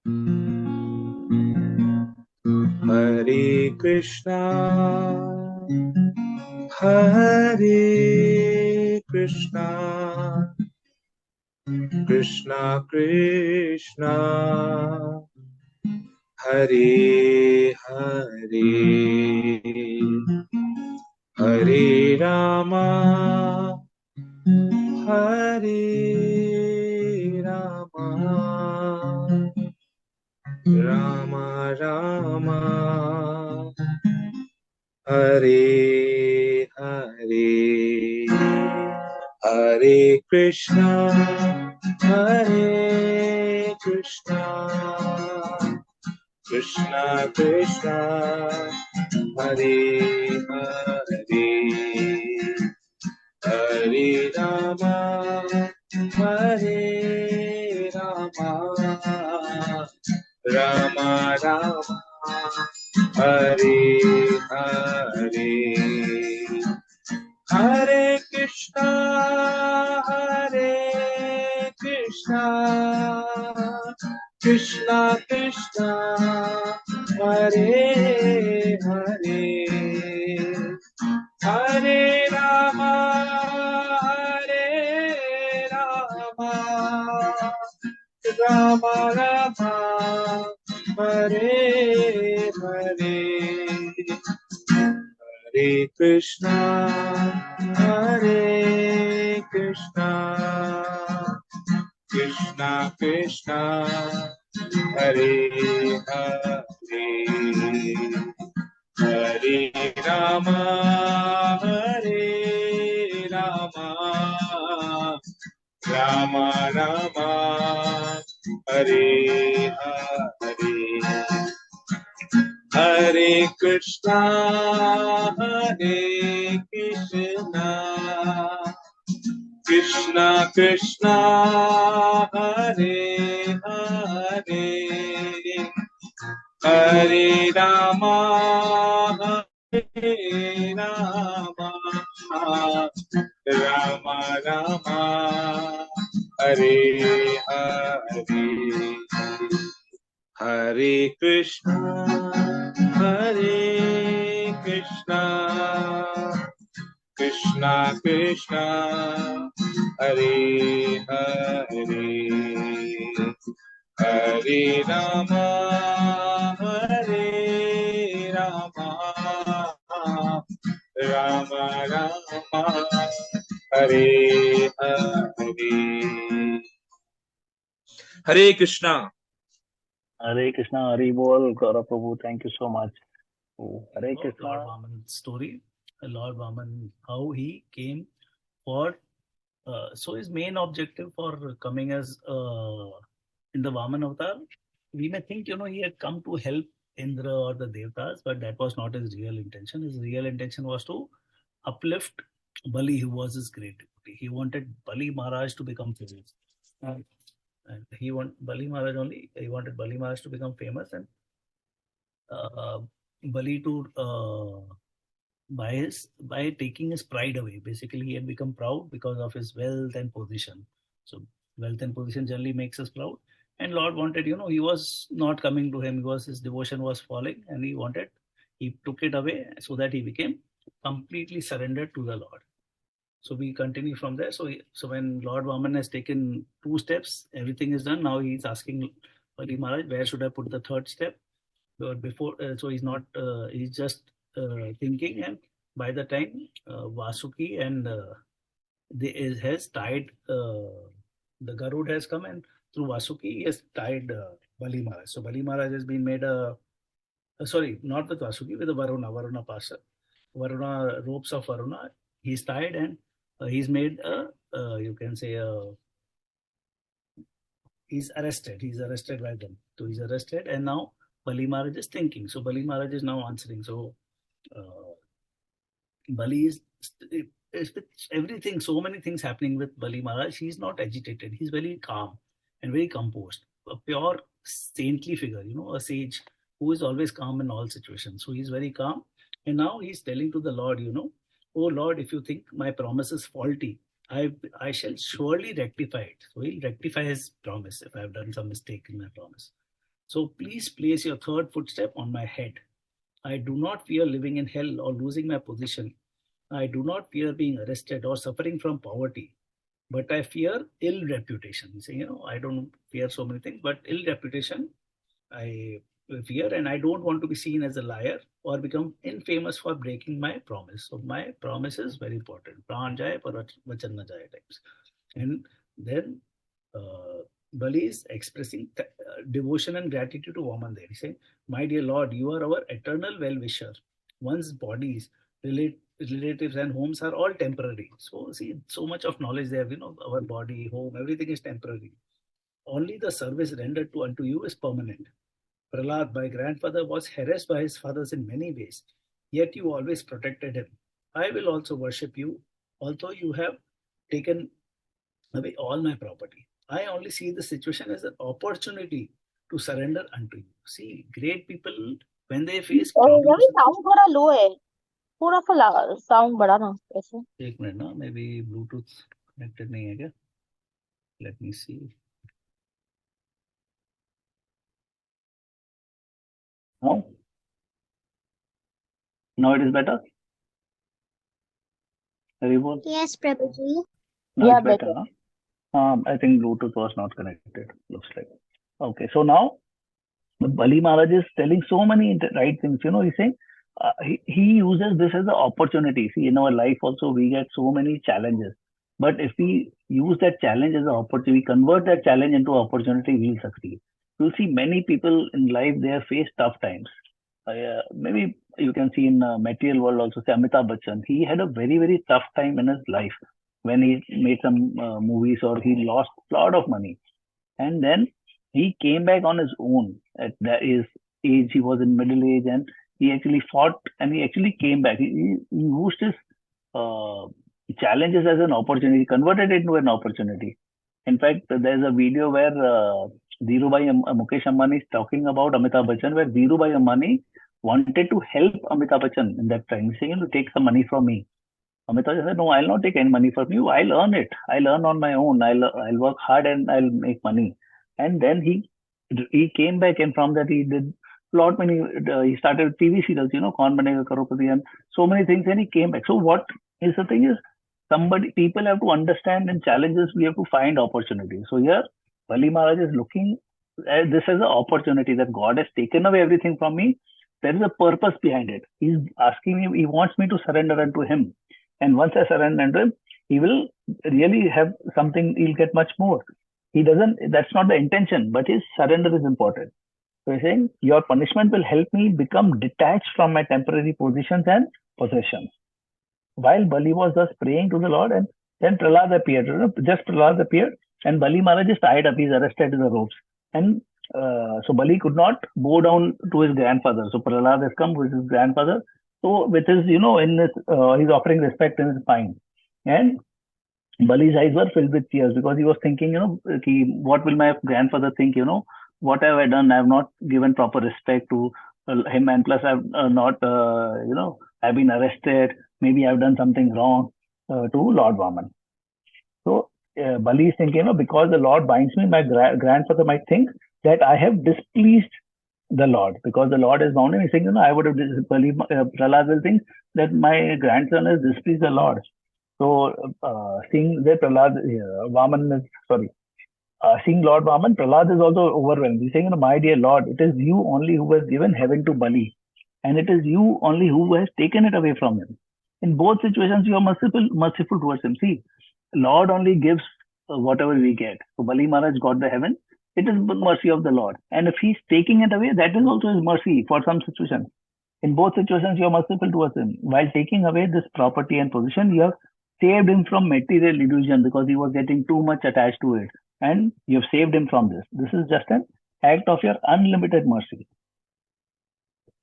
Hare Krishna, Hare Krishna, Krishna Krishna, Hare Hare, Hare Rama, Hare Rama, Rama Rama, Hare Hare, Hare Krishna, Hare Krishna, Krishna Krishna, Hare Hare, Hare Rama, Hare Rama, Rama Rama, Hare Hare, Hare Krishna, Hare Krishna, Krishna Krishna, Hare Hare, Hare Rama, Hare Rama, Rama Rama, Hare Hare, Hare Krishna, Hare Krishna, Krishna Krishna, Hare Hare, Hare Rama, Hare Rama, Rama Rama, Hare Hare, Hare Krishna, Hare Krishna, Krishna Krishna, Hare Hare, Hare Rama, Hare Rama, Rama Rama, Hare Hare, Hare Krishna, Hare Krishna, Krishna Krishna, Hare Hare, Hare Rama, Hare Rama, Rama Rama, Hare Hare, Hare Krishna. Hare Krishna, Hari Bol, Gaurav Prabhu, thank you so much. Hare Krishna. Lord Vaman's story, Lord Vaman, how he came for, so his main objective for coming as in the Vaman avatar, we may think, he had come to help Indra or the Devtas, but that was not his real intention. His real intention was to uplift Bali, who was his great devotee. He wanted Bali Maharaj to become famous. And he wanted Bali Maharaj to become famous, and Bali to by taking his pride away. Basically, he had become proud because of his wealth and position. So wealth and position generally makes us proud. And Lord wanted, he was not coming to him. His devotion was falling, and he took it away so that he became completely surrendered to the Lord. So we continue from there. So when Lord Vaman has taken 2 steps, everything is done. Now he's asking Bali Maharaj, where should I put the 3rd step? But before, so he's not, he's just thinking, and by the time Vasuki and has tied, the Garud has come, and through Vasuki he has tied Bali Maharaj. So Bali Maharaj has been made sorry, not with Vasuki, with the Varuna Pasha. Varuna, ropes of Varuna, he's tied, and he's made you can say he's arrested. He's arrested by them. So he's arrested, and now Bali Maharaj is thinking. So Bali Maharaj is now answering. So Bali is everything, so many things happening with Bali Maharaj. He's not agitated. He's very calm and very composed. A pure saintly figure, a sage who is always calm in all situations. So he's very calm. And now he's telling to the Lord, oh Lord, if you think my promise is faulty, I shall surely rectify it. So he'll rectify his promise if I have done some mistake in my promise. So please place your third footstep on my head. I do not fear living in hell or losing my position. I do not fear being arrested or suffering from poverty, but I fear ill reputation. So, I don't fear so many things, but ill reputation I fear, and I don't want to be seen as a liar or become infamous for breaking my promise. So my promise is very important. Pran jaye par vachan na jaye types. And then uh, Bali is expressing devotion and gratitude to Vaman there. He's saying, "My dear Lord, you are our eternal well-wisher. One's bodies, relatives, and homes are all temporary." So see, so much of knowledge there. Our body, home, everything is temporary. Only the service rendered to unto you is permanent. Prahlad, my grandfather, was harassed by his fathers in many ways, yet you always protected him. I will also worship you, although you have taken away all my property. I only see the situation as an opportunity to surrender unto you. See, great people, when they face Ravi problems, sound थोड़ा low है, थोड़ा सा sound बढ़ा ना ऐसे. एक minute ना, may be Bluetooth connected नहीं है क्या? Let me see. Now it is better. Haribol? Yes, Prabhuji. Now Yeah, it's better, better. huh? I think Bluetooth was not connected, looks like. Okay, so now Bali Maharaj is telling so many right things. He's saying he uses this as an opportunity. See, in our life also we get so many challenges. But if we use that challenge as an opportunity, we convert that challenge into opportunity, we'll succeed. You'll see many people in life, they have faced tough times. Maybe you can see in material world also, say Amitabh Bachchan, he had a very, very tough time in his life when he made some movies or he lost a lot of money. And then he came back on his own. At his age, he was in middle age, and he actually fought and he actually came back. He used his uh, challenges as an opportunity, converted it into an opportunity. In fact, there's a video where Dhirubhai Mukesh Ambani is talking about Amitabh Bachchan, where Dhirubhai Ambani wanted to help Amitabh Bachchan in that time. He's saying, take some money from me. Amitabh said, no, I'll not take any money from you. I'll earn it. I'll earn on my own. I'll work hard and I'll make money. And then he came back, and from that he did lot many. He started TV serials, Kaun Banega Crorepati, and so many things. And he came back. So what is the thing is, people have to understand in challenges we have to find opportunities. So here Bali Maharaj is looking at this as an opportunity that God has taken away everything from me. There is a purpose behind it. He's asking me. He wants me to surrender unto him. And once I surrender unto him, he will really have something, he'll get much more. That's not the intention, but his surrender is important. So he's saying, your punishment will help me become detached from my temporary positions and possessions. While Bali was thus praying to the Lord, and then Prahlad appeared. Prahlad appeared, and Bali Maharaj is tied up. He's arrested in the ropes. And so Bali could not bow down to his grandfather. So Prahlad has come with his grandfather. So with his, in this, he's offering respect in his spine. And Bali's eyes were filled with tears because he was thinking, what will my grandfather think, what have I done? I have not given proper respect to him, and plus I've not, I've been arrested. Maybe I've done something wrong to Lord Vaman. So Bali is thinking, because the Lord binds me, my grandfather might think that I have displeased the Lord, because the Lord is bound him. He's saying, I would have Prahlad will think that my grandson has displeased the Lord. So seeing that seeing Lord Vaman, Prahlad is also overwhelmed. He's saying, my dear Lord, it is you only who has given heaven to Bali, and it is you only who has taken it away from him. In both situations, you are merciful towards him. See, Lord only gives whatever we get. So Bali Maharaj got the heaven. It is the mercy of the Lord. And if he's taking it away, that is also his mercy for some situations. In both situations, you are merciful towards him. While taking away this property and position, you have saved him from material illusion because he was getting too much attached to it. And you have saved him from this. This is just an act of your unlimited mercy.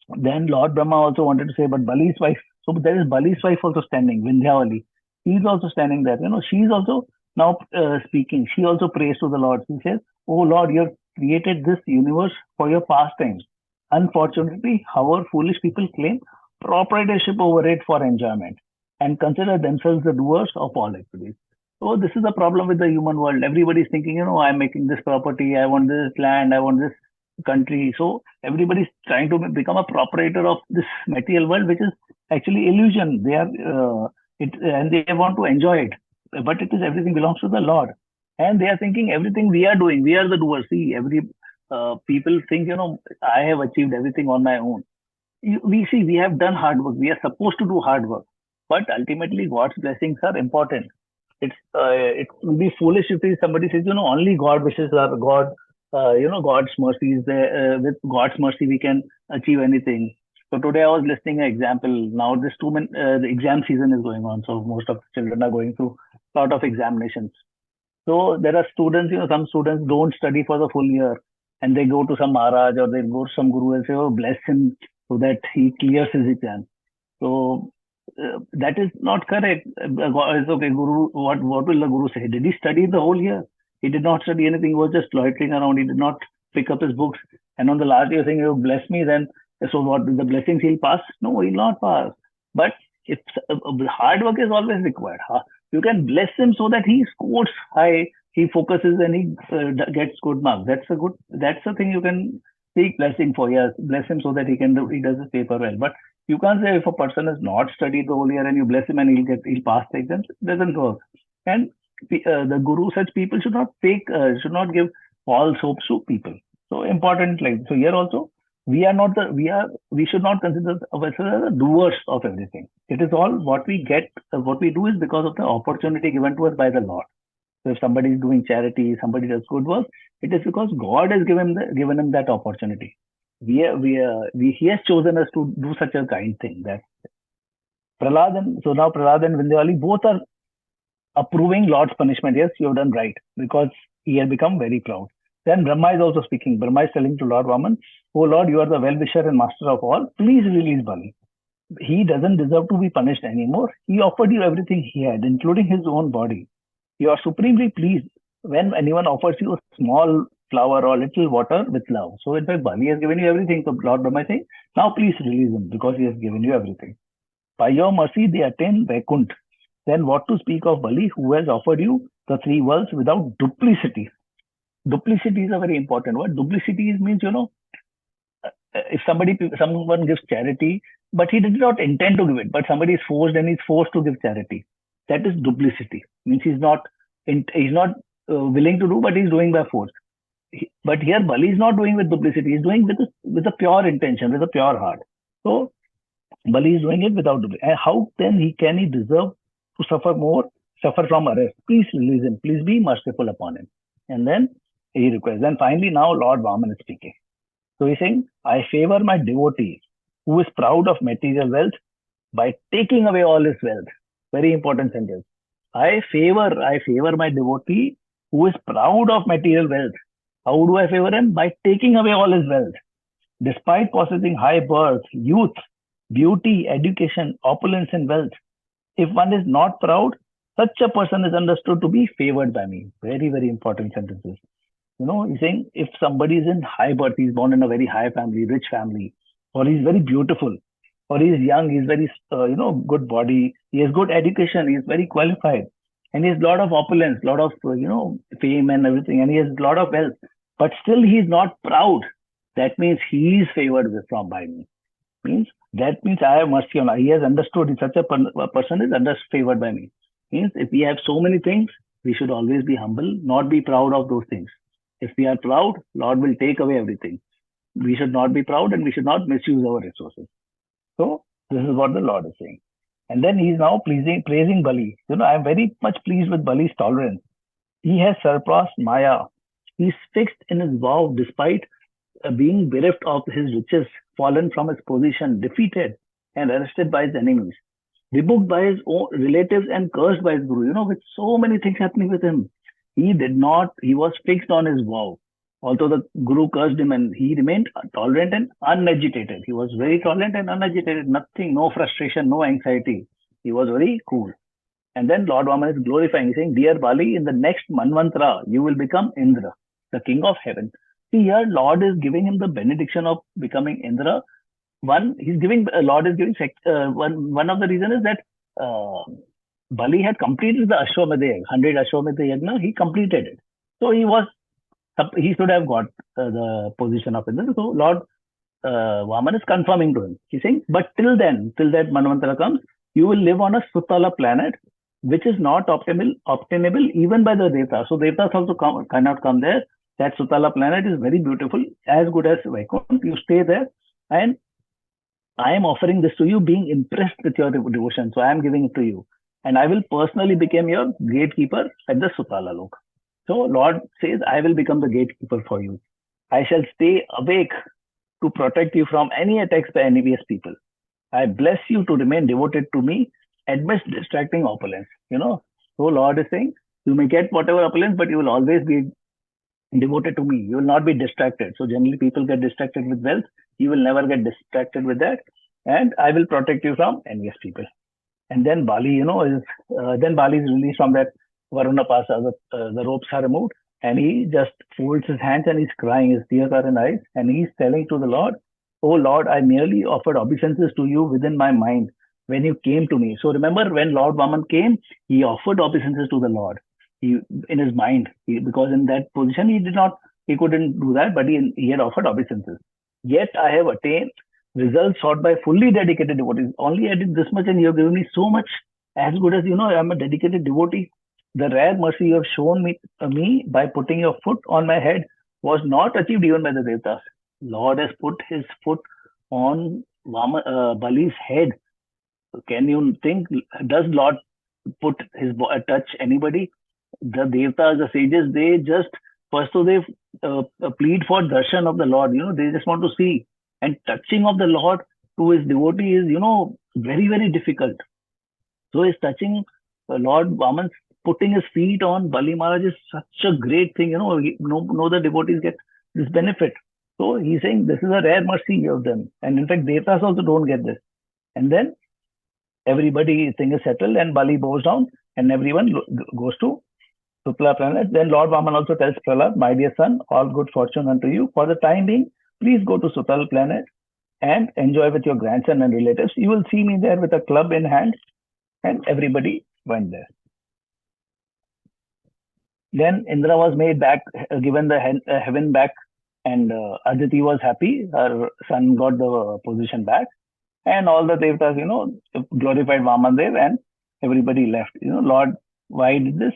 Then Lord Brahma also wanted to say, but Bali's wife, so there is Bali's wife also standing, Vindhyavali. She's also standing there. She's also now speaking. She also prays to the Lord. She says, oh Lord, you have created this universe for your pastimes. Unfortunately, however, foolish people claim proprietorship over it for enjoyment and consider themselves the doers of all activities. So this is the problem with the human world. Everybody is thinking, I'm making this property, I want this land, I want this country. So everybody's trying to become a proprietor of this material world, which is actually illusion. They are and they want to enjoy it, but it is everything belongs to the Lord, and they are thinking everything we are doing, we are the doers. See, every people think, I have achieved everything on my own. We see we have done hard work. We are supposed to do hard work, but ultimately God's blessings are important. It will be foolish if somebody says, only God wishes or God, God's mercy is there. With God's mercy, we can achieve anything. So today I was listening an example. Now this the exam season is going on, so most of the children are going through a lot of examinations. So there are students, some students don't study for the full year, and they go to some Maharaj or they go to some Guru and say, oh, bless him so that he clears his exam. So that is not correct. It's okay, Guru. What will the Guru say? Did he study the whole year? He did not study anything. He was just loitering around. He did not pick up his books. And on the last year, saying, "You bless me," then so what? The blessings he'll pass? No, he'll not pass. But if hard work is always required, you can bless him so that he scores high. He focuses and he gets good marks. That's a thing you can seek blessing for. Yes, bless him so that he does his paper well. But you can't say if a person has not studied the whole year and you bless him and he'll pass the exams. It doesn't work. And the guru, such people should not give false hopes to people. So important, so here also we should not consider ourselves as doers of everything. It is all what we get. What we do is because of the opportunity given to us by the Lord. So if somebody is doing charity, somebody does good work, it is because God has given him that opportunity. He has chosen us to do such a kind thing. That Prahlad and Vindhyavali both are approving Lord's punishment. Yes, you have done right, because he had become very proud. Then Brahma is also speaking. Brahma is telling to Lord Vaman, "Oh Lord, you are the well-wisher and master of all. Please release Bali. He doesn't deserve to be punished anymore. He offered you everything he had, including his own body. You are supremely pleased when anyone offers you a small flower or little water with love. So in fact, Bali has given you everything. So Lord Brahma is saying, now please release him because he has given you everything. By your mercy, they attain Vaikunt. Then what to speak of Bali, who has offered you the three worlds without duplicity?" Duplicity is a very important word. Duplicity means, if someone gives charity, but he did not intend to give it, but somebody is forced and he's forced to give charity. That is duplicity. Means he's not willing to do, but he's doing by force. But here Bali is not doing with duplicity. He's doing with a pure intention, with a pure heart. So Bali is doing it without duplicity. And how then can he deserve to suffer from arrest? Please release him. Please be merciful upon him. And then he requests. And finally, now Lord Vaman is speaking. So he's saying, "I favor my devotee who is proud of material wealth by taking away all his wealth." Very important sentence. I favor my devotee who is proud of material wealth. How do I favor him? By taking away all his wealth. Despite possessing high birth, youth, beauty, education, opulence, and wealth, if one is not proud, such a person is understood to be favored by me. Very, very important sentences. He's saying if somebody is in high birth, he's born in a very high family, rich family, or he's very beautiful, or he's young, he's very, good body, he has good education, he's very qualified, and he has a lot of opulence, lot of, fame and everything, and he has a lot of wealth, but still he's not proud. That means he is favored by me. That means I have mercy on him. He has understood such a person is favored by me. Means if we have so many things, we should always be humble, not be proud of those things. If we are proud, Lord will take away everything. We should not be proud and we should not misuse our resources. So this is what the Lord is saying. And then he's now praising Bali. I am very much pleased with Bali's tolerance. He has surpassed Maya. He's fixed in his vow despite being bereft of his riches, fallen from his position, defeated and arrested by his enemies, rebuked by his own relatives and cursed by his guru. With so many things happening with him, he was fixed on his vow. Although the guru cursed him, and he remained tolerant and unagitated. He was very tolerant and unagitated. Nothing, no frustration, no anxiety. He was very cool. And then Lord Vaman is glorifying. He's saying, "Dear Bali, in the next Manvantara, you will become Indra, the king of heaven." See, here Lord is giving him the benediction of becoming Indra. One of the reasons is that Bali had completed the Ashwamedha, 100 Ashwamedha Yajna. He completed it. So he was He should have got the position of Indra. So Lord Vaman is confirming to him. He's saying, but till that Manvantara comes, you will live on a Sutala planet, which is not obtainable even by the Devtas. So Devtas also cannot come there. That Sutala planet is very beautiful, as good as Vaikuntha. You stay there, and I am offering this to you, being impressed with your devotion. So I am giving it to you. And I will personally become your gatekeeper at the Sutala Lok. So Lord says, I will become the gatekeeper for you. I shall stay awake to protect you from any attacks by envious people. I bless you to remain devoted to me amidst distracting opulence. So Lord is saying, you may get whatever opulence, but you will always be devoted to me. You will not be distracted. So generally people get distracted with wealth. You will never get distracted with that. And I will protect you from envious people. And then Bali, then Bali is released from that Varuna Pasa. The ropes are removed, and he just folds his hands and he's crying. His tears are in eyes, and he's telling to the Lord, "Oh Lord, I merely offered obeisances to you within my mind when you came to me." So remember, when Lord Vaman came, he offered obeisances to the Lord. In his mind, because in that position he couldn't do that, but he had offered obeisances. Yet I have attained results sought by fully dedicated devotees. Only I did this much, and you have given me so much, as good as I'm a dedicated devotee. The rare mercy you have shown me by putting your foot on my head was not achieved even by the Devtas. Lord has put his foot on Bali's head. Can you think, does Lord touch anybody? The Devtas, the sages, they just, first they plead for darshan of the Lord. They just want to see. And touching of the Lord to his devotee is, very, very difficult. So his touching Lord Vaman, putting his feet on Bali Maharaj is such a great thing. No other devotees get this benefit. So he's saying this is a rare mercy of them. And in fact, Devtas also don't get this. And then everybody thing is settled, and Bali bows down, and everyone goes to Sutala planet. Then Lord Vaman also tells Prahlad, my dear son, all good fortune unto you. For the time being, please go to Sutala planet and enjoy with your grandson and relatives. You will see me there with a club in hand. And everybody went there. Then Indra was made back, given the heaven back, and Aditi was happy. Her son got the position back. And all the Devtas, glorified Vamandev, and everybody left. Lord, why did this?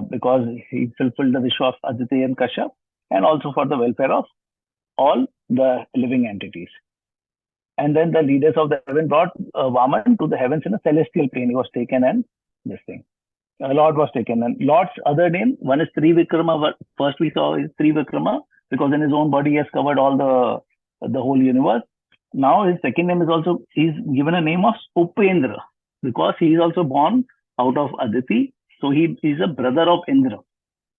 Because he fulfilled the wish of Aditi and Kashyap, and also for the welfare of all the living entities. And then the leaders of the heaven brought Vaman to the heavens in a celestial plane. He was taken, and this thing. Lord was taken. And Lord's other name, one is Trivikrama. First we saw is Trivikrama, because in his own body he has covered all the whole universe. Now his second name is also, he's given a name of Upendra, because he is also born out of Aditi. So he is a brother of Indra.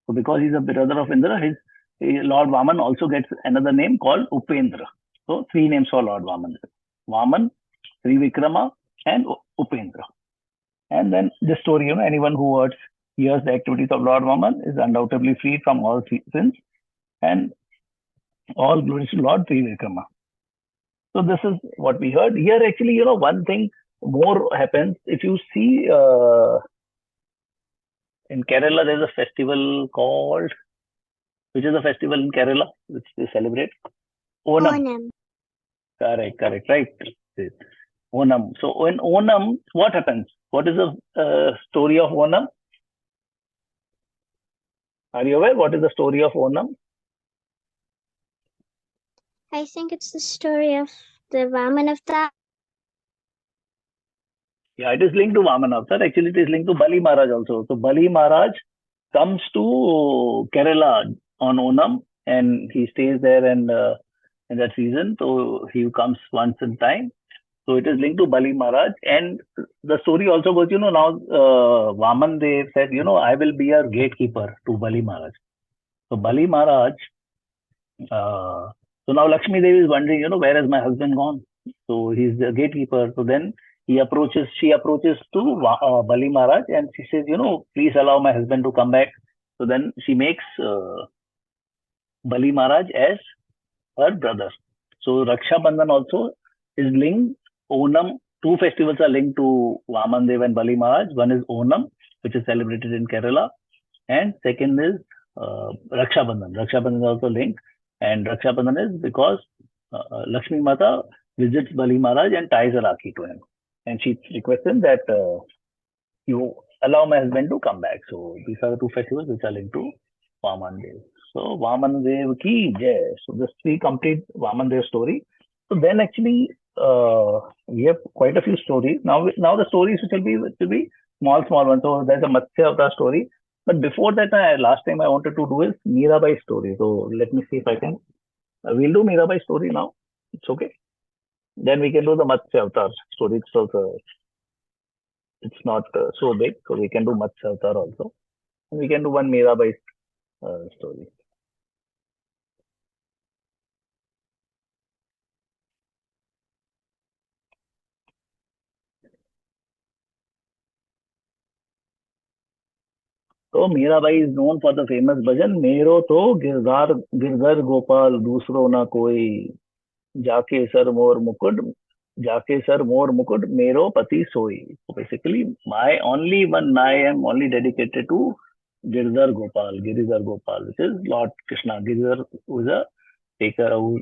So because he's a brother of Indra, his Lord Vaman also gets another name called Upendra. So three names for Lord Vaman. Vaman, Trivikrama, and Upendra. And then this story, anyone who hears the activities of Lord Vaman is undoubtedly freed from all sins, and all glory to Lord Trivikrama. So this is what we heard. Here actually, one thing more happens. If you see in Kerala, there's a festival called, which is a festival in Kerala, which they celebrate? Onam. Correct, right. Onam. So in Onam, what happens? What is the story of Onam? Are you aware what is the story of Onam? I think it's the story of the Vaman Avatar. Yeah, it is linked to Vaman Avatar. Actually, it is linked to Bali Maharaj also. So Bali Maharaj comes to Kerala on Onam, and he stays there, and in that season, so he comes once in time. So it is linked to Bali Maharaj, and the story also goes, now Vaman Dev said, I will be a gatekeeper to Bali Maharaj. So Bali Maharaj, so now Lakshmi Devi is wondering, where has my husband gone? So he's the gatekeeper. So then she approaches to Bali Maharaj, and she says, please allow my husband to come back. So then she makes Bali Maharaj as her brother. So Raksha Bandhan also is linked. Onam, two festivals are linked to Vaman Dev and Bali Maharaj. One is Onam, which is celebrated in Kerala, and second is Raksha Bandhan. Raksha Bandhan is also linked, and Raksha Bandhan is because Lakshmi Mata visits Bali Maharaj and ties a Rakhi to him, and she requests him that you allow my husband to come back. So these are the two festivals which are linked to Vaman Dev. So Vaman Dev ki jai. So this we complete Vaman Dev story. So then actually we have quite a few stories. Now the stories which will be small ones. So there's a Matsya Avatar story. But before that, last time I wanted to do is Mirabai story. So let me see if I can. We'll do Mirabai story now. It's okay. Then we can do the Matsya Avatar story. It's not so big, so we can do Matsya Avatar also. And we can do one Mirabai story. So Mirabai is known for the famous bhajan मेरो तो गिरधर गोपाल दूसरो ना कोई जाके sir मोर मुकुट मेरो pati सोई. So basically, my only one, I am only dedicated to Giridhar Gopal, which is Lord Krishna. Giridhar was a taker who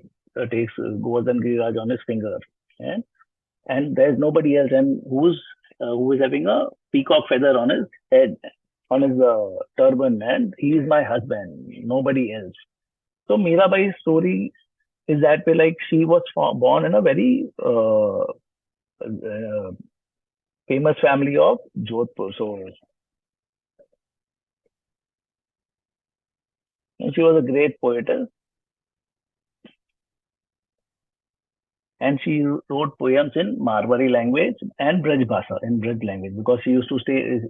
takes Govardhan Giriraj on his finger, and there's nobody else, and who is having a peacock feather on his head, on his turban, and he is my husband, nobody else. So Mirabai's story is that way, like she was born in a very famous family of Jodhpur. So and she was a great poetess, and she wrote poems in Marwari language and Braj Bhasha, in Braj language, because she used to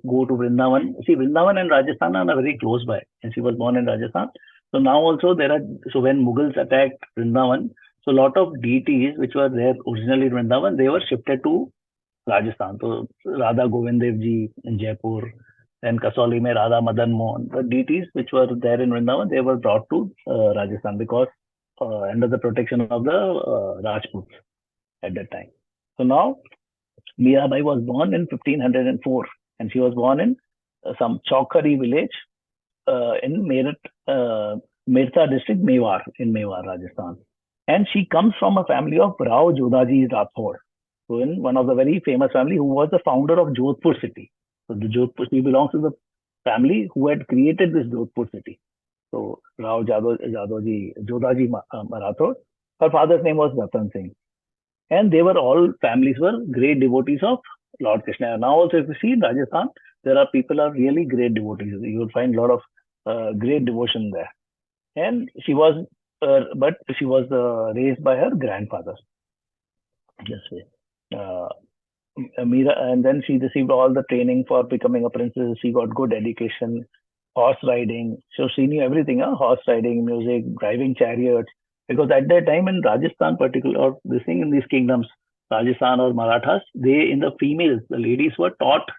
go to Vrindavan. See, Vrindavan and Rajasthan are very close by, and she was born in Rajasthan. So now also so when Mughals attacked Vrindavan, so a lot of deities which were there originally in Vrindavan, they were shifted to Rajasthan. So Radha Govind Dev Ji in Jaipur, and Kasauli mein Radha Madan Mohan. The deities which were there in Vrindavan, they were brought to Rajasthan because under the protection of the Rajputs at that time. So now Mirabai was born in 1504, and she was born in some Chowkhari village in Mirta district, in Mewar, Rajasthan. And she comes from a family of Rao Jodaji Rathod, so in one of the very famous family who was the founder of Jodhpur city. So the Jodhpur, she belongs to the family who had created this Jodhpur city. So Rao Jodaji Rathod. Her father's name was Ratan Singh. And they were all, families were great devotees of Lord Krishna. Now also if you see in Rajasthan, there are people are really great devotees. You will find a lot of great devotion there. And she was, raised by her grandfather. This way. And then she received all the training for becoming a princess. She got good education, horse riding. So she knew everything, horse riding, music, driving chariots. Because at that time in Rajasthan, particular, this thing in these kingdoms, Rajasthan or Marathas, the ladies were taught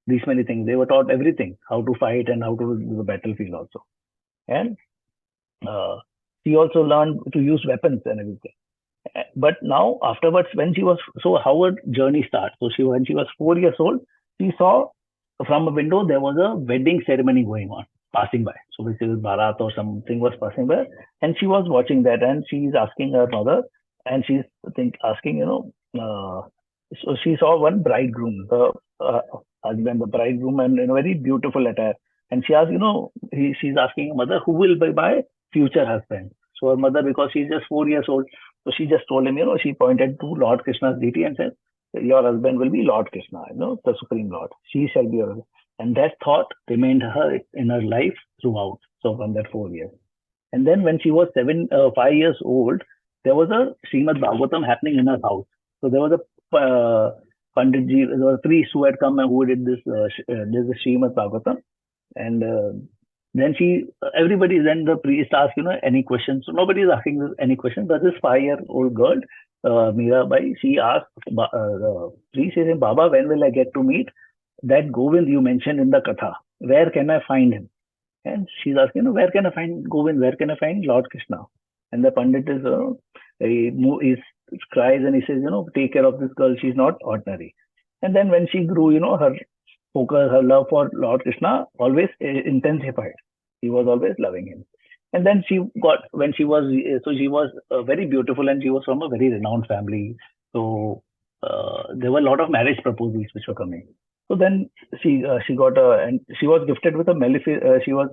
these many things. They were taught everything, how to fight and how to do the battlefield also. And she also learned to use weapons and everything. But now afterwards, how her journey starts. So when she was 4 years old, she saw from a window there was a wedding ceremony going on, passing by. So which is Bharat or something was passing by, and she was watching that, and she's asking her mother, and she's asking, so she saw one bridegroom, the husband, the bridegroom, and in a very beautiful attire. And she asked, she's asking her mother, who will be my future husband? So her mother, because she's just 4 years old, so she just told him, she pointed to Lord Krishna's deity and said, your husband will be Lord Krishna, the Supreme Lord. She shall be your husband. And that thought remained in her life throughout. So from that 4 years. And then when she was 5 years old, there was a Srimad Bhagavatam happening in her house. So there was a Panditji, there was a priest who had come and who did this Srimad Bhagavatam. And then the priest asked, any questions. So nobody is asking any questions. But this 5-year-old girl, Mirabai, she asked the priest, she said, Baba, when will I get to meet that Govind you mentioned in the Katha? Where can I find him? And she's asking, where can I find Govind? Where can I find Lord Krishna? And the Pandit he cries and he says, take care of this girl. She's not ordinary. And then when she grew, her focus, her love for Lord Krishna always intensified. He was always loving him. And then when she was, so she was very beautiful and she was from a very renowned family. So there were a lot of marriage proposals which were coming. So then she got and she was gifted with a she was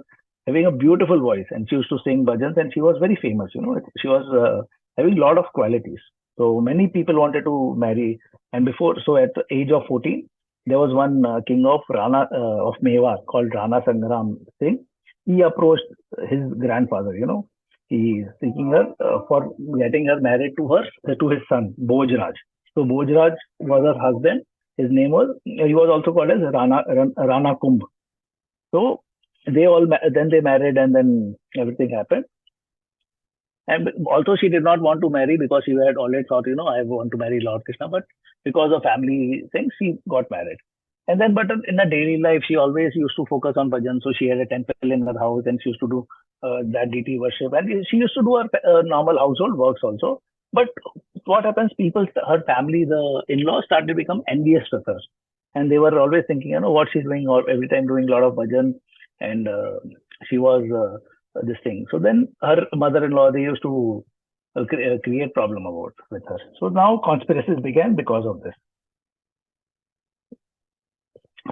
having a beautiful voice and she used to sing bhajans and she was very famous. She was having a lot of qualities. So many people wanted to marry. And so at the age of 14, there was one king of of Mewar called Rana Sangram Singh. He approached his grandfather. He is seeking her for getting her married to his son Bojraj. So Bojraj was her husband. His name he was also called as Rana Kumbh. So then they married and then everything happened. And also she did not want to marry because she had already thought, I want to marry Lord Krishna, but because of family things, she got married. And then, but in her daily life, she always used to focus on bhajan. So she had a temple in her house and she used to do that deity worship. And she used to do her normal household works also. But what happens, her family, the in-laws started to become envious with her. And they were always thinking, what she's doing, or every time doing a lot of bhajan. And she was this thing. So then her mother-in-law, they used to create problem with her. So now conspiracies began because of this.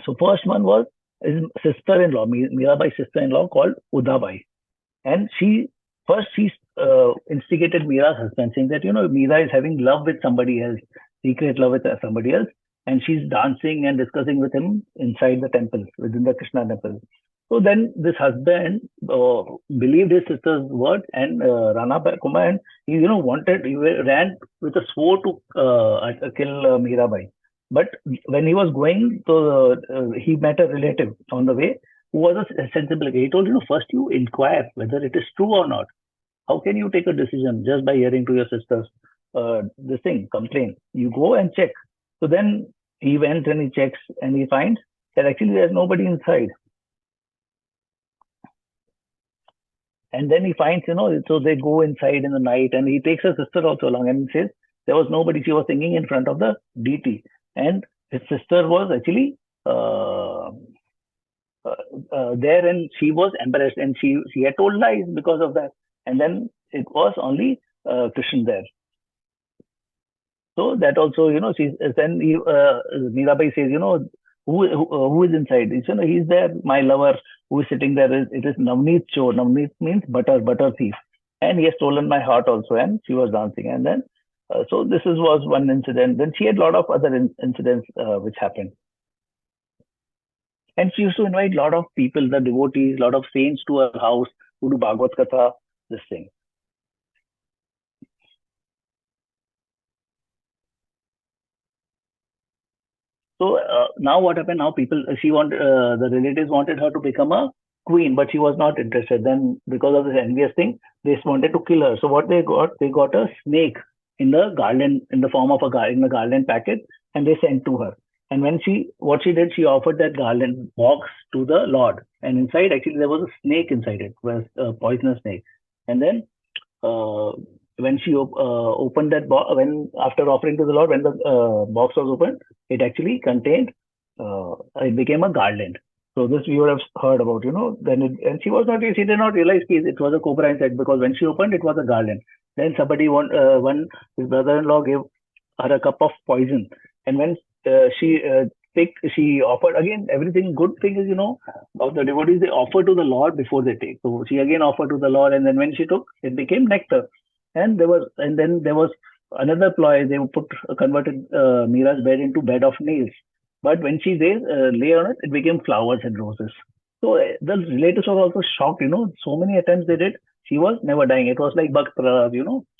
So first one was his sister-in-law, Mirabai's sister-in-law called Udabai. And she instigated Mira's husband, saying that, Mira is having love with somebody else, secret love with somebody else. And she's dancing and discussing with him inside the temple, within the Krishna temple. So then this husband believed his sister's word and Rana Kumar, and he ran with a sword to kill Mirabai. But when he was going, he met a relative on the way who was a sensible guy. He told, first you inquire whether it is true or not. How can you take a decision just by hearing to your sister's complaint? You go and check. So then he went and he checks and he finds that actually there's nobody inside. And then he finds, so they go inside in the night and he takes his sister also along and he says there was nobody. She was singing in front of the deity. And his sister was actually there and she was embarrassed and she had told lies because of that. And then it was only Krishna there. So that also, then Mirabai says, who is inside? He's there, my lover who is sitting there. It is Navneet Chor. Navneet means butter thief. And he has stolen my heart also. And she was dancing. And then, so this was one incident. Then she had a lot of other incidents which happened. And she used to invite a lot of people, the devotees, a lot of saints to her house to do Bhagavad Katha, this thing. So now what happened? Now the relatives wanted her to become a queen, but she was not interested. Then because of this envious thing, they wanted to kill her. So what they got a snake in the garland, in the form of in the garland packet, and they sent to her. And what she did, she offered that garland box to the Lord. And inside, actually, there was a snake inside it, was a poisonous snake. And then when she opened that box, after offering to the Lord, when the box was opened, it actually contained, it became a garland. So this we would have heard about, and she did not realize it was a cobra inside, because when she opened, it was a garland. Then his brother-in-law gave her a cup of poison. And when she offered, again, everything good thing is, of the devotees, they offer to the Lord before they take. So she again offered to the Lord, and then when she took, it became nectar. And then there was another ploy. They converted Mira's bed into bed of nails. But when she lay on it, it became flowers and roses. So the relatives were also shocked, so many attempts they did. She was never dying. It was like Bhakt Prahlad,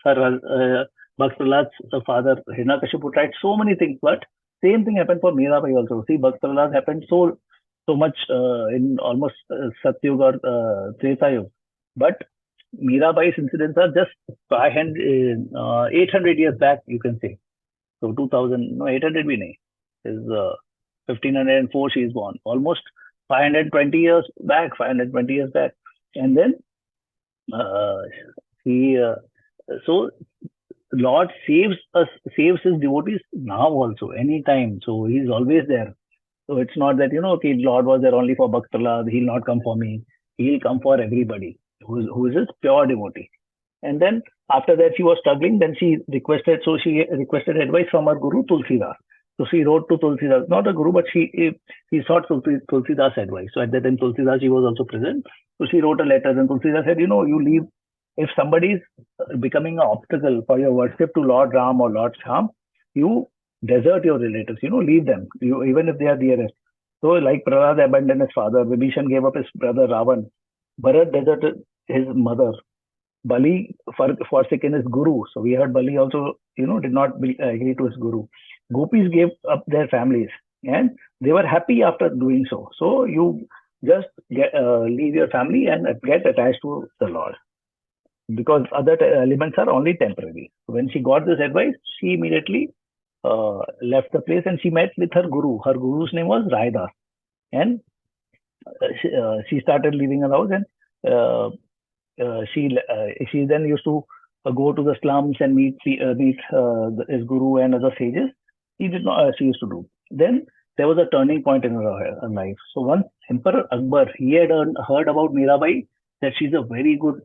her Bhakt Prahlad's father, Hiranyakashipu, tried so many things, but same thing happened for Mirabai also. See, Bhakt Prahlad happened so much in almost Satyuga or Treta Yuga. But Mirabai's incidents are just 800 years back, you can say. So 800 bhi nahi. Is 1504 she is born. Almost 520 years back. And then so Lord saves his devotees now also, anytime. So he's always there. So it's not that, Lord was there only for Bhakt Prahlad, he'll not come for me. He'll come for everybody who is his pure devotee. And then after that, she was struggling. Then she requested advice from her guru Tulsidas. So she wrote to Tulsidas, not a guru, but she sought Tulsidas' advice. So at that time, Tulsidas, she was also present. So she wrote a letter, and Tulsidas said, you leave, if somebody is becoming an obstacle for your worship to Lord Ram or Lord Sham, you desert your relatives, leave them, even if they are dearest. So like Prahlad abandoned his father, Vibhishan gave up his brother Ravan, Bharat deserted his mother, Bali forsaken his guru. So we heard Bali also, did not agree to his guru. Gopis gave up their families and they were happy after doing so. So you just leave your family and get attached to the Lord, because other elements are only temporary. When she got this advice, she immediately left the place and she met with her guru. Her guru's name was Raidas, and she started leaving her house, and she then used to go to the slums and meet his guru and other sages. She used to do. Then there was a turning point in her life. So once Emperor Akbar, he had heard about Mirabai, that she's a very good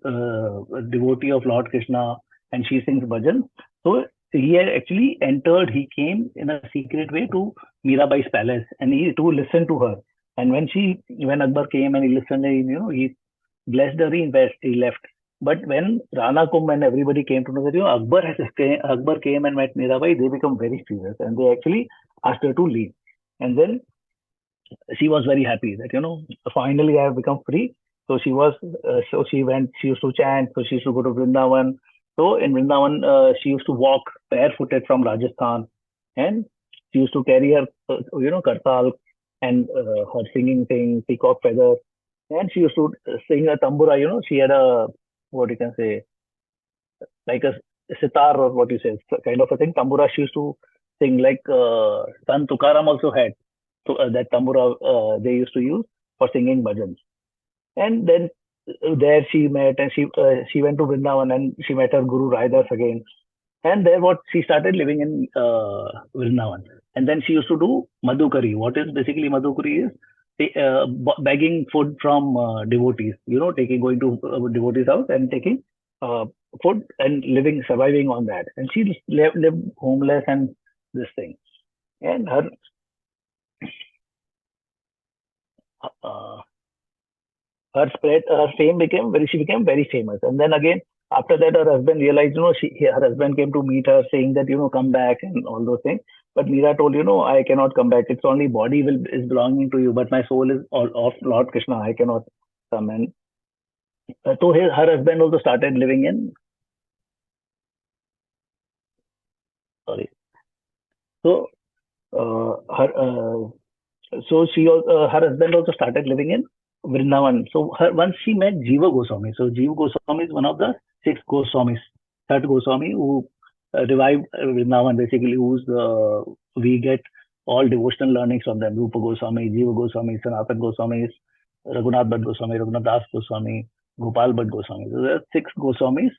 devotee of Lord Krishna and she sings bhajan. So he had actually he came in a secret way to Mirabai's palace and to listen to her. And when Akbar came and he listened, he blessed her, he left. But when Rana Kumbh and everybody came to know that Akbar came and met Mirabai, they become very furious and they actually asked her to leave. And then she was very happy that finally I have become free. So she went. She used to chant. So she used to go to Vrindavan. So in Vrindavan, she used to walk barefooted from Rajasthan, and she used to carry her kartal and her singing thing, peacock feather, and she used to sing a tambura. She had a, what you can say, like a sitar or what you say, kind of a thing. Tambura she used to sing, like Sant Tukaram also had. So that tambura they used to use for singing bhajans. And then there she met, and she went to Vrindavan and she met her guru Raidas again. And there she started living in Vrindavan. And then she used to do Madhukari. What is basically Madhukari is begging food from devotees, going to devotees' house and taking food and surviving on that. And she lived homeless and this thing. And her fame she became very famous. And then again, after that, her husband realized, her husband came to meet her saying that, come back and all those things. But Meera told, I cannot come back. It's only body is belonging to you, but my soul is all of Lord Krishna. I cannot come. And so her husband also started living in, sorry. So her husband also started living in Vrindavan. So once she met Jiva Goswami. So Jiva Goswami is one of the 6 Goswamis, third Goswami who revived Vrindavan, basically, we get all devotional learnings from them. Rupa Goswami, Jiva Goswami, Sanatan Goswami, Raghunath Bhatt Goswami, Raghunath Das Goswami, Gopal Bhatt Goswami. So there are 6 Goswamis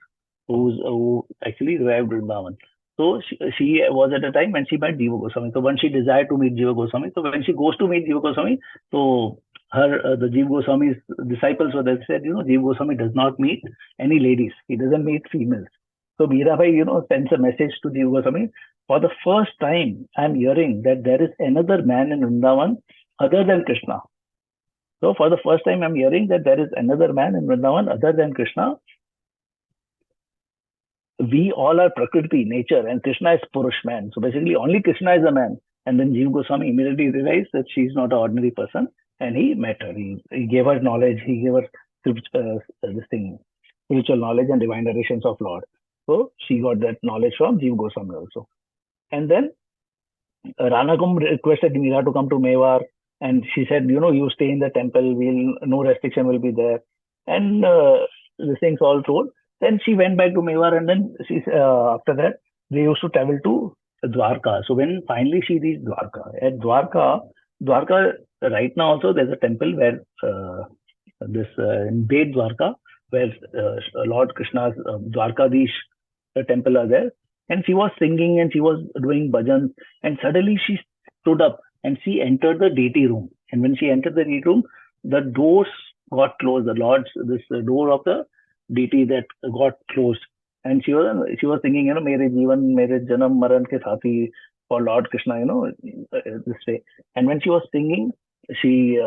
who actually revived Vrindavan. So she was at a time when she met Jiva Goswami. So once she desired to meet Jiva Goswami, so when she goes to meet Jiva Goswami, so the Jiva Goswami's disciples were there, said, Jiva Goswami does not meet any ladies. He doesn't meet females. So Mirabai, sends a message to Jiva Goswami. For the first time, I'm hearing that there is another man in Vrindavan other than Krishna. So for the first time, I'm hearing that there is another man in Vrindavan other than Krishna. We all are Prakriti, nature, and Krishna is Purush, man. So basically, only Krishna is a man. And then Jiva Goswami immediately realized that she's not an ordinary person, and he met her. He gave her knowledge. He gave her spiritual knowledge and divine narrations of Lord. So she got that knowledge from Jiva Goswami also. And then Rana Kumbh requested Meera to come to Mewar, and she said, you stay in the temple. No restriction will be there. And these things all told. Then she went back to Mewar, and then after that, they used to travel to Dwarka. So when finally she reached Dwarka, at Dwarka right now also there's a temple where in Bet Dwarka, where Lord Krishna's Dwarkadish temple are there. And she was singing and she was doing bhajans, and suddenly she stood up and she entered the deity room. And when she entered the deity room, the doors got closed. The Lord's this door of the deity that got closed, and she was singing, "Mere Jeevan, Mere Janam Maran ke Saathi" for Lord Krishna, this way. And when she was singing, she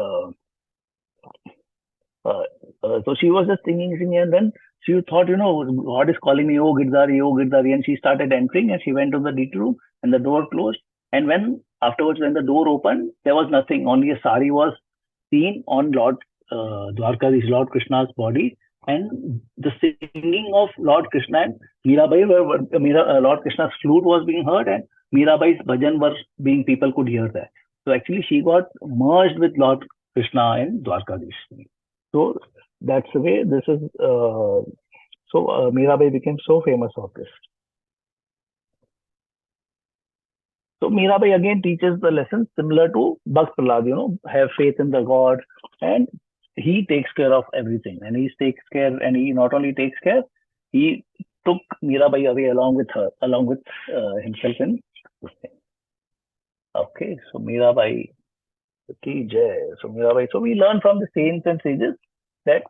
so she was just singing, and then she thought, God is calling me, oh Girdari, and she started entering, and she went to the DT room, and the door closed. And when afterwards, when the door opened, there was nothing. Only a sari was seen on Lord Dwarkadish, Lord Krishna's body, and the singing of Lord Krishna and Mirabai, Lord Krishna's flute was being heard, and Mirabai's bhajan was being, people could hear that. So actually, she got merged with Lord Krishna and Dwarkadish. So that's the way this is. Mirabai became so famous of this. So Mirabai again teaches the lesson similar to Bhakt Prahlad, have faith in the God, and he takes care of everything. And he takes care, and he not only takes care, he took Mirabai away along with himself in this thing. Okay, so Mirabai. So Mirabai. So we learn from the saints and sages that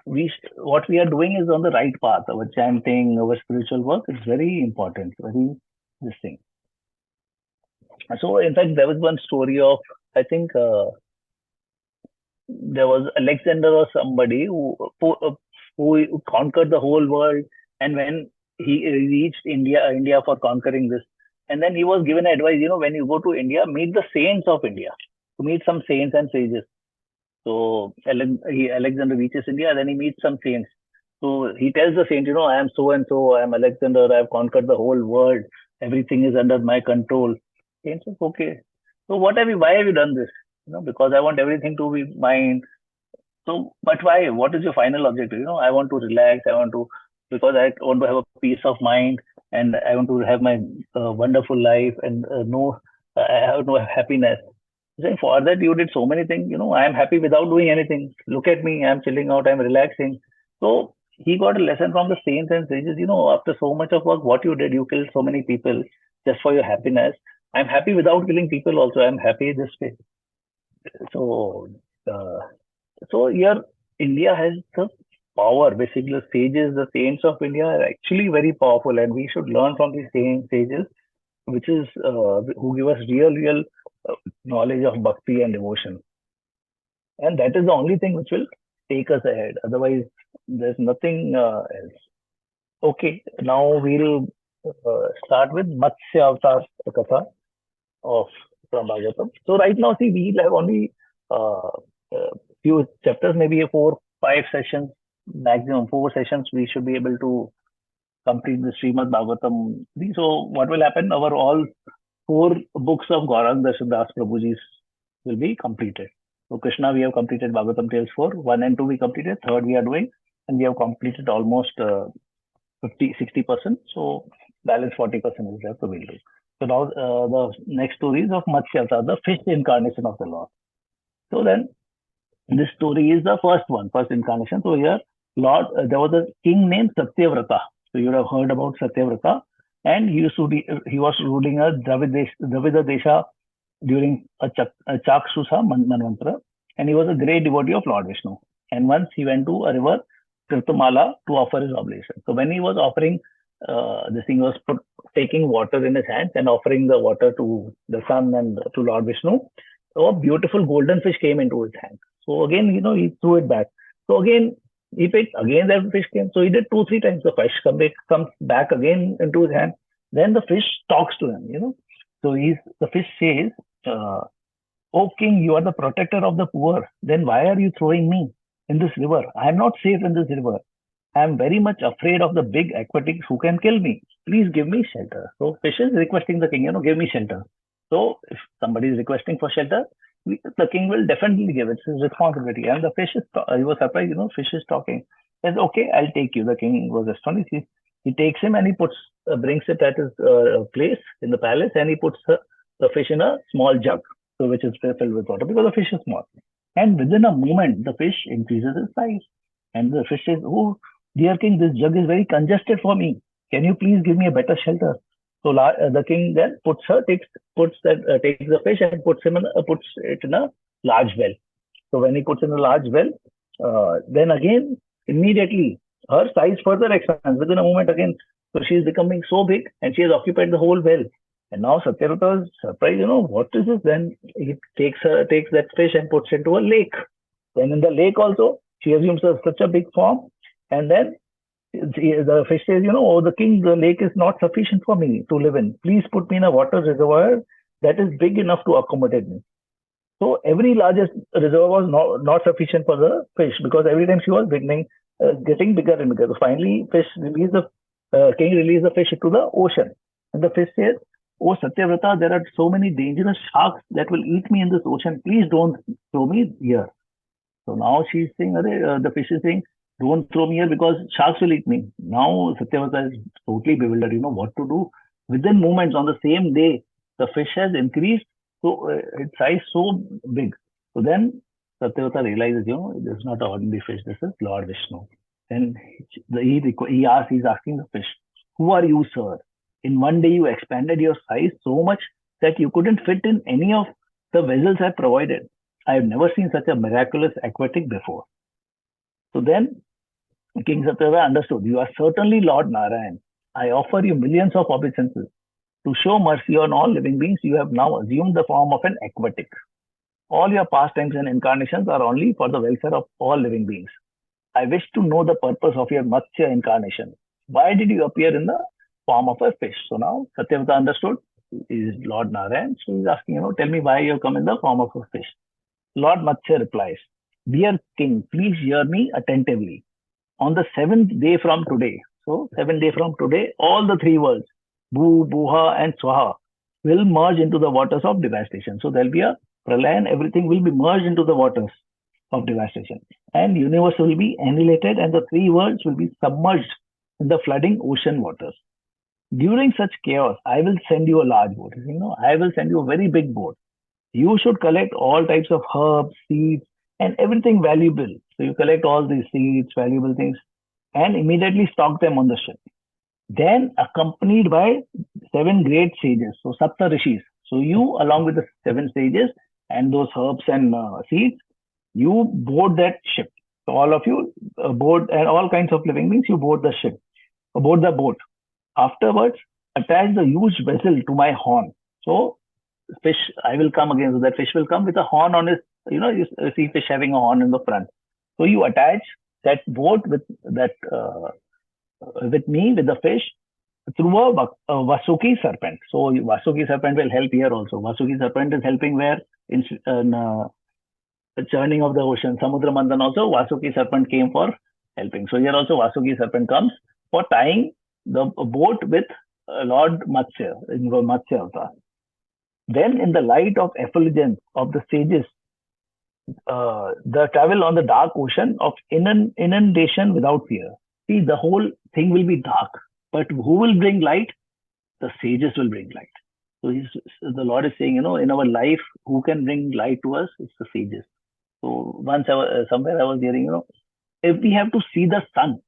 what we are doing is on the right path. Our chanting, our spiritual work is very important. This thing. So in fact, there was one story of, I think there was Alexander or somebody who conquered the whole world, and when he reached India for conquering this, and then he was given advice, when you go to India, meet the saints of India, to meet some saints and sages. So Alexander reaches India, then he meets some saints. So he tells the saint, I am so and so, I am Alexander, I have conquered the whole world, everything is under my control. Saint says, okay. So why have you done this? Because I want everything to be mine. So, but why? What is your final objective? I want to relax. Because I want to have a peace of mind, and I want to have my wonderful life, and I have no happiness. Saying, for that you did so many things. I am happy without doing anything. Look at me. I am chilling out. I am relaxing. So he got a lesson from the saints and sages. After so much of work, what you did, you killed so many people just for your happiness. I am happy without killing people also. I am happy this way. So here India has the power. Basically, the sages, the saints of India are actually very powerful, and we should learn from these sages, which is who give us real knowledge of bhakti and devotion. And that is the only thing which will take us ahead. Otherwise, there's nothing else. Okay, now we'll start with Matsya Avatar Katha from Bhagavatam. So right now, see, we'll have only few chapters, maybe 4-5 sessions, maximum 4 sessions. We should be able to complete the Srimad Bhagavatam. So what will happen? Our all 4 books of Gaurang Das Prabhuji's will be completed. So Krishna, we have completed Bhagavatam Tales 4, 1 and 2 we completed, 3rd we are doing, and we have completed almost 50-60%. So balance 40% is left to build. So now the next story is of Matsya, the fish incarnation of the Lord. So then this story is the first incarnation. So here Lord, there was a king named Satyavrata. So you would have heard about Satyavrata, and he was ruling a Dravida Desha during a Chaksusa Manvantara, and he was a great devotee of Lord Vishnu. And once he went to a river, Tirthamala, to offer his oblation. So when he was offering this thing, was taking water in his hands and offering the water to the sun and to Lord Vishnu, so a beautiful golden fish came into his hand. So again, he threw it back. So again, he picked, again that fish came. So he did 2-3 times. The fish comes back again into his hand. Then the fish talks to him, So the fish says, "O king, you are the protector of the poor. Then why are you throwing me in this river? I am not safe in this river. I am very much afraid of the big aquatics who can kill me. Please give me shelter." So fish is requesting the king, give me shelter. So if somebody is requesting for shelter, the king will definitely give. It's his responsibility. And the fish he was surprised, fish is talking. He says, "Okay, I'll take you." The king was astonished. He takes him and he brings it at his place in the palace, and he puts the fish in a small jug, so which is filled with water, because the fish is small. And within a moment, the fish increases its size. And the fish says, "Oh, dear king, this jug is very congested for me. Can you please give me a better shelter?" So the king then takes the fish and puts it in a large well. So when he puts in a large well, Then again, immediately, her size further expands within a moment again. So she is becoming so big and she has occupied the whole well. And now Satyavrata is surprised, what is this? Then he takes that fish and puts it into a lake. Then in the lake also, she assumes such a big form. And then the fish says, oh, the king, the lake is not sufficient for me to live in. Please put me in a water reservoir that is big enough to accommodate me. So every largest reservoir was not sufficient for the fish, because every time she was getting bigger and bigger. So finally, king released the fish into the ocean. And the fish says, oh Satyavrata, there are so many dangerous sharks that will eat me in this ocean. Please don't throw me here. So now she's saying, the fish is saying, don't throw me here because sharks will eat me. Now Satyavrata is totally bewildered, what to do. Within moments, on the same day, the fish has increased, so its size so big. So then Satyavrata realizes, this is not an ordinary fish, this is Lord Vishnu. Then he's asking the fish, who are you, sir? In one day you expanded your size so much that you couldn't fit in any of the vessels I provided. I have never seen such a miraculous aquatic before. So then King Satyavrata understood, you are certainly Lord Narayan. I offer you millions of obeisances. To show mercy on all living beings, you have now assumed the form of an aquatic. All your pastimes and incarnations are only for the welfare of all living beings. I wish to know the purpose of your Matsya incarnation. Why did you appear in the form of a fish? So now Satyavrata understood, he is Lord Narayan. So he's asking, tell me why you have come in the form of a fish. Lord Matsya replies, dear king, please hear me attentively. On the 7th day from today, so 7 days from today, all the three worlds, Bhu, Buha and Swaha, will merge into the waters of devastation. So there'll be a pralaya and everything will be merged into the waters of devastation. And universe will be annihilated and the three worlds will be submerged in the flooding ocean waters. During such chaos, I will send you a large boat. I will send you a very big boat. You should collect all types of herbs, seeds, and everything valuable. So you collect all these seeds, valuable things, and immediately stock them on the ship. Then accompanied by 7 great sages, so Sapta Rishis. So you, along with the 7 sages and those herbs and seeds, you board that ship. So all of you board, and all kinds of living beings, you board the ship, board the boat. Afterwards, attach the huge vessel to my horn. So fish, I will come again. So that fish will come with a horn on his, you see fish having a horn in the front. So you attach that boat with that, with me, with the fish, through a Vasuki serpent. So Vasuki serpent will help here also. Vasuki serpent is helping where? In the churning of the ocean. Samudra Manthan also, Vasuki serpent came for helping. So here also Vasuki serpent comes for tying the boat with Lord Matsya, in Matsya avatar. Then in the light of effulgence of the sages, the travel on the dark ocean of inundation without fear. See, the whole thing will be dark, but who will bring light? The sages will bring light. So the Lord is saying, in our life, who can bring light to us? It's the sages. So once somewhere I was hearing, if we have to see the sun,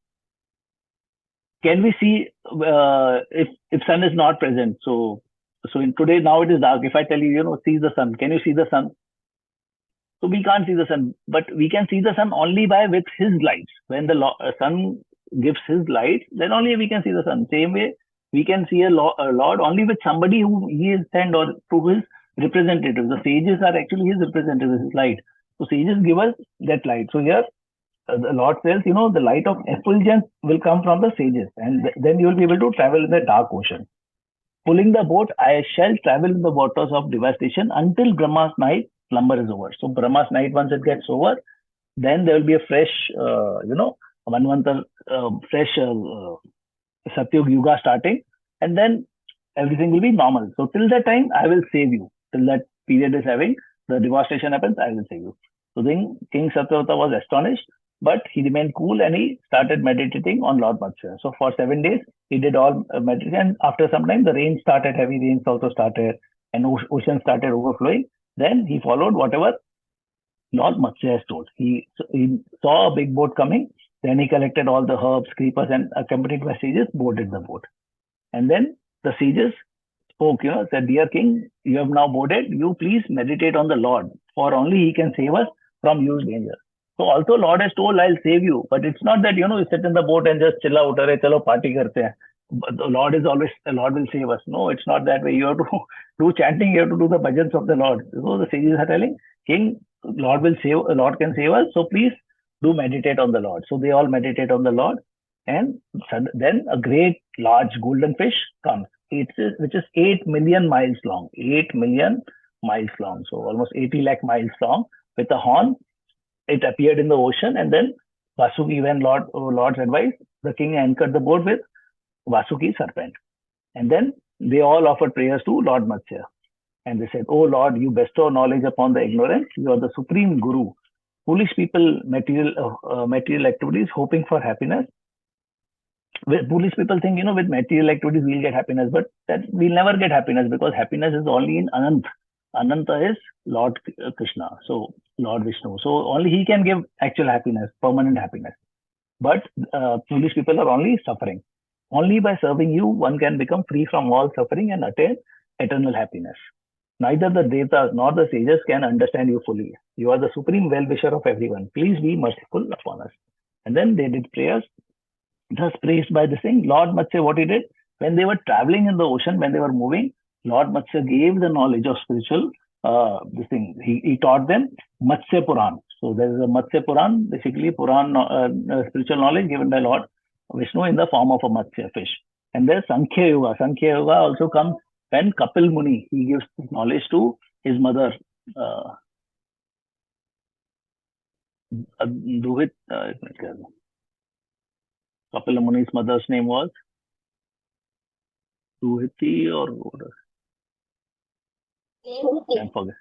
can we see if sun is not present? So today, now it is dark. If I tell you, see the sun, can you see the sun? So we can't see the sun, but we can see the sun only with his lights. When the sun gives his light, then only we can see the sun. Same way, we can see a Lord only with somebody who he is sent or to his representatives. The sages are actually his representatives, his light. So sages give us that light. So here, the Lord says, the light of effulgence will come from the sages, and then you will be able to travel in the dark ocean. Pulling the boat, I shall travel in the waters of devastation until Brahma's night slumber is over. So Brahma's night, once it gets over, then there will be a fresh, Manvantar, fresh Satyug Yuga starting, and then everything will be normal. So till that time, I will save you. Till that period is having, the devastation happens, I will save you. So then King Satyavrata was astonished, but he remained cool and he started meditating on Lord Matsya. So for 7 days, he did all meditation. And after some time, the rain started, heavy rains also started, and ocean started overflowing. Then he followed whatever Lord Matsya has told. He saw a big boat coming. Then he collected all the herbs, creepers, and accompanied by sages, boarded the boat. And then the sages spoke, said, dear king, you have now boarded. You please meditate on the Lord, for only he can save us from huge danger. So also Lord has told, I'll save you. But it's not that, you sit in the boat and just chill out, "Arey, chalo party karte hain." But the Lord will save us. No, it's not that way. You have to do chanting, you have to do the bhajans of the Lord. So the sages are telling, King, Lord can save us. So please do meditate on the Lord. So they all meditate on the Lord. And then a great large golden fish comes, which is 8 million miles long. 8 million miles long. So almost 80 lakh miles long with a horn. It appeared in the ocean, and then Vasuki, when Lord's advice, the king anchored the boat with Vasuki serpent. And then they all offered prayers to Lord Matsya. And they said, "Oh Lord, you bestow knowledge upon the ignorant. You are the supreme guru. Foolish people, material activities, hoping for happiness." Foolish people think, with material activities we'll get happiness, but that we'll never get happiness, because happiness is only in Anant. Ananta is Lord Krishna, so Lord Vishnu. So only he can give actual happiness, permanent happiness. But foolish people are only suffering. Only by serving you, one can become free from all suffering and attain eternal happiness. Neither the Devatas nor the sages can understand you fully. You are the supreme well-wisher of everyone. Please be merciful upon us. And then they did prayers, thus praised by the thing. Lord Matsya, what he did, when they were traveling in the ocean, when they were moving, Lord Matsya gave the knowledge of spiritual, this thing. He taught them Matsya Puran. So there is a Matsya Puran, basically Puran, spiritual knowledge given by Lord Vishnu in the form of a Matsya fish. And there's Sankhya Yoga. Sankhya Yoga also comes when Kapil Muni, he gives knowledge to his mother, Duhit. Kapil Muni's mother's name was Duhiti or what? I forget.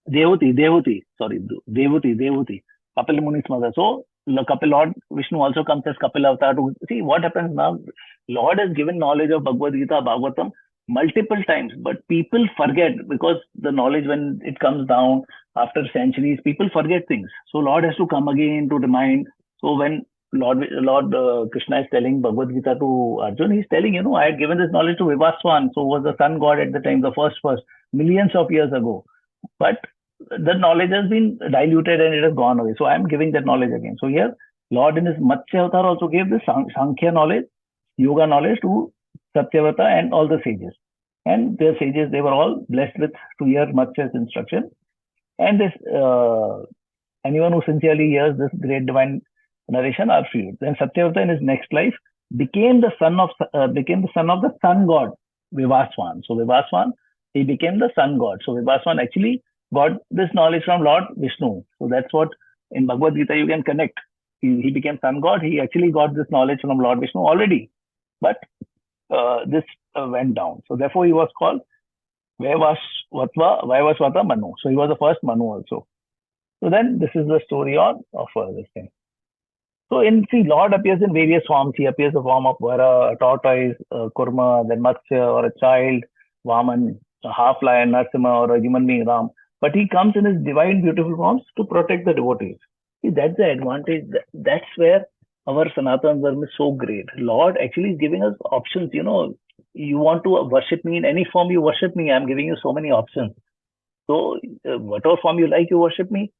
Devuti. Sorry, Devuti. Kapil Muni's mother. So Lord Vishnu also comes as Kapil Avatar to see what happens now. Lord has given knowledge of Bhagavad Gita, Bhagavatam multiple times, but people forget, because the knowledge, when it comes down after centuries, people forget things. So Lord has to come again to remind. So when Lord Krishna is telling Bhagavad Gita to Arjun, he's telling, I had given this knowledge to Vivaswan, so was the sun god at the time, the first, millions of years ago. But the knowledge has been diluted and it has gone away. So I am giving that knowledge again. So here, Lord in his Matsya Avatar also gave this Sankhya knowledge, Yoga knowledge to Satyavata and all the sages. And their sages, they were all blessed with to hear Matsya's instruction. And this anyone who sincerely hears this great divine narration are freed. Then Satyavata in his next life became the son of the sun god Vivaswan. So Vivaswan, he became the sun god. So Vivaswan actually got this knowledge from Lord Vishnu. So that's what in Bhagavad Gita you can connect. He became sun god. He actually got this knowledge from Lord Vishnu already. But this went down. So therefore he was called Vaivasvata Manu. So he was the first Manu also. So then this is the story of this thing. So Lord appears in various forms. He appears in the form of Vara, a tortoise, a Kurma, then Matsya, or a child, Vaman, a half lion, Narsimha, or a human being, Ram. But he comes in his divine, beautiful forms to protect the devotees. See, that's the advantage. That's where our Sanatana Dharma is so great. Lord actually is giving us options. You want to worship me in any form, you worship me. I'm giving you so many options. So whatever form you like, you worship me.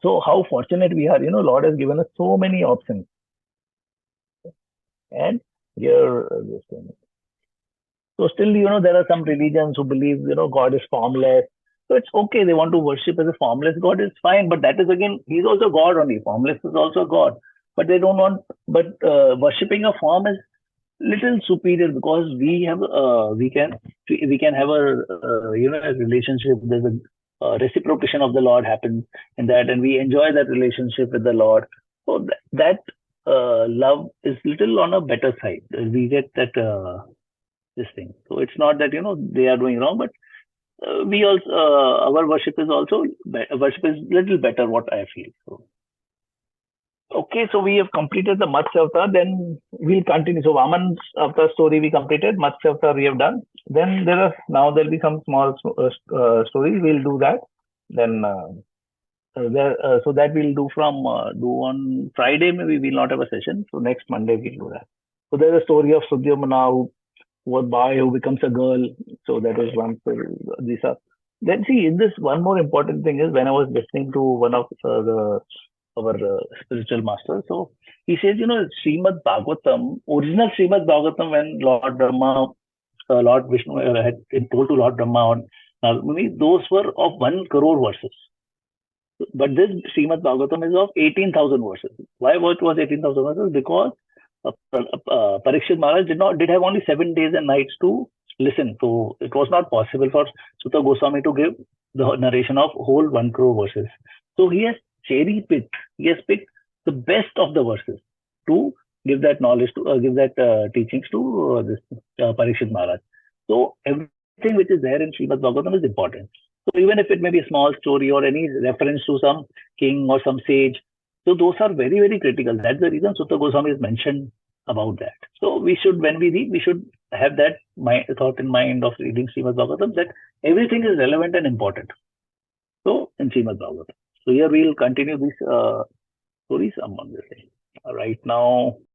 So how fortunate we are. Lord has given us so many options. And here, this thing. So still, there are some religions who believe, God is formless. So it's okay. They want to worship as a formless God. It's fine. But that is again, he's also God only. Formless is also God. But they don't want, worshipping a form is little superior, because we can have a relationship. There's a reciprocation of the Lord happens in that, and we enjoy that relationship with the Lord. So that love is little on a better side. We get that this thing. So it's not that they are doing wrong, but we also our worship is little better. What I feel. So. Okay, so we have completed the Matsya Avatar. Then we'll continue. So Vaman's Avatar story we completed. Matsya Avatar we have done. Then there'll be some small stories. We'll do that. Then so that we'll do on Friday. Maybe we'll not have a session. So next Monday we'll do that. So there's a story of Sudyamana, who was boy who becomes a girl. So that was one. So these are Then see, in this, one more important thing is when I was listening to one of our spiritual masters, so he says, Srimad Bhagavatam, original Srimad Bhagavatam, when Lord Brahma, Lord Vishnu had told to Lord Brahma or Narmuni, those were of 1 crore verses. But this Srimad Bhagavatam is of 18,000 verses. Why it was 18,000 verses? Because Parikshit Maharaj did have only 7 days and nights to listen. So it was not possible for Sutta Goswami to give the narration of whole 1 crore verses. So he has cherry picked. He has picked the best of the verses to give that knowledge to give that teachings to this Parikshit Maharaj. So everything which is there in Srimad Bhagavatam is important. So even if it may be a small story or any reference to some king or some sage, so those are very, very critical. That's the reason Sutta Goswami is mentioned about that. So we should, when we read, we should have that thought in mind of reading Srimad Bhagavatam, that everything is relevant and important. So in Srimad Bhagavatam. So here we'll continue these stories among the same. Right now,